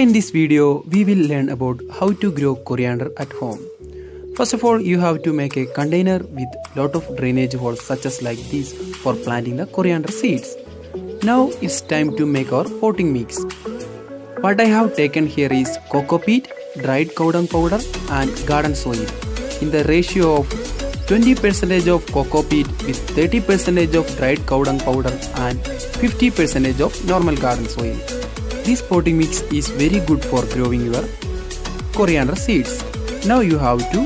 Today in this video, we will learn about how to grow coriander at home. First of all, you have to make a container with lot of drainage holes such as like this for planting the coriander seeds. Now it's time to make our potting mix. What I have taken here is coco peat, dried cow dung powder and garden soil in the ratio of 20% of coco peat with 30% of dried cow dung powder and 50% of normal garden soil. This potting mix is very good for growing your coriander seeds. Now you have to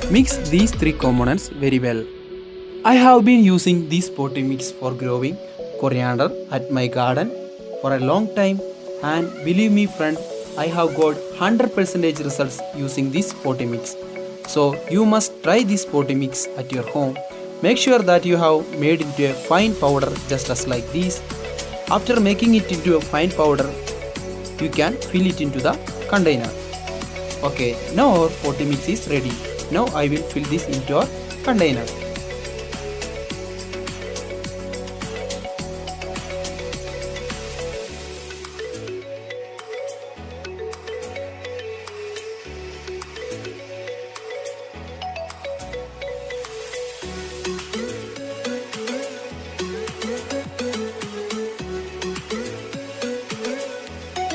mix these three components very well. I have been using this potting mix for growing coriander at my garden for a long time, and believe me friend, I have got 100% results using this potting mix. So you must try this potting mix at your home. Make sure that you have made it into a fine powder just as like this. After making it into a fine powder, you can fill it into the container. Okay, now our potting mix is ready. Now I will fill this into our container.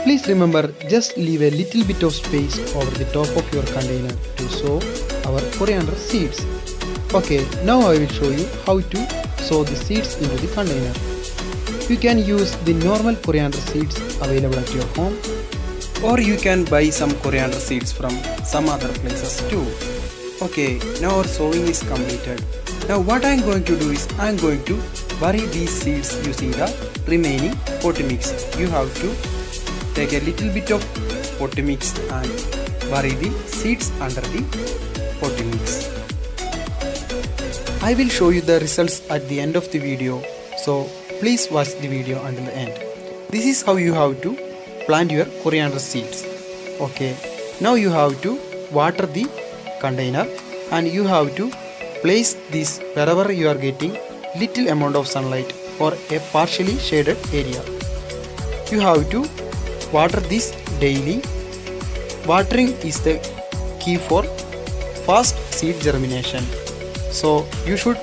Please remember, just leave a little bit of space over the top of your container to sow our coriander seeds. Okay, now I will show you how to sow the seeds into the container. You can use the normal coriander seeds available at your home, or you can buy some coriander seeds from some other places too. Okay, now our sowing is completed. Now what I am going to do is I am going to bury these seeds using the remaining potting mix. You have to take a little bit of potting mix and bury the seeds under the potting mix. I will show you the results at the end of the video, so please watch the video until the end. This is how you have to plant your coriander seeds. Okay, now you have to water the container and you have to place this wherever you are getting little amount of sunlight or a partially shaded area. You have to water this daily. Watering is the key for fast seed germination. So you should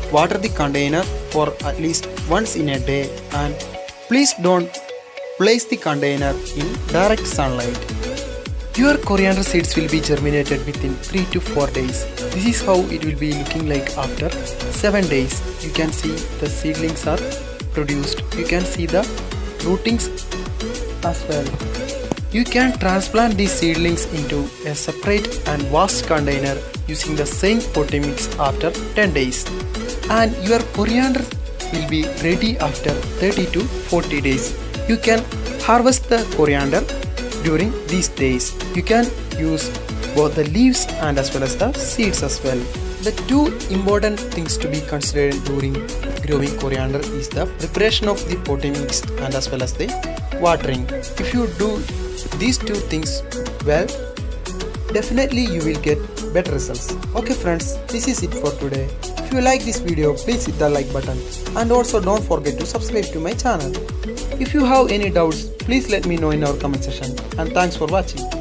water the container for at least once in a day, and please don't place the container in direct sunlight. Your coriander seeds will be germinated within 3 to 4 days. This is how it will be looking like after 7 days. You can see the seedlings are produced. You can see the rootings as well. You can transplant these seedlings into a separate and vast container using the same potting mix after 10 days, and your coriander will be ready after 30 to 40 days. You can harvest the coriander during these days. You can use both the leaves and as well as the seeds as well. The two important things to be considered during growing coriander is the preparation of the potting mix and as well as the watering. If you do these two things well, definitely you will get better results. Okay friends, this is it for today. If you like this video, please hit the like button and also don't forget to subscribe to my channel. If you have any doubts, please let me know in our comment section, and thanks for watching.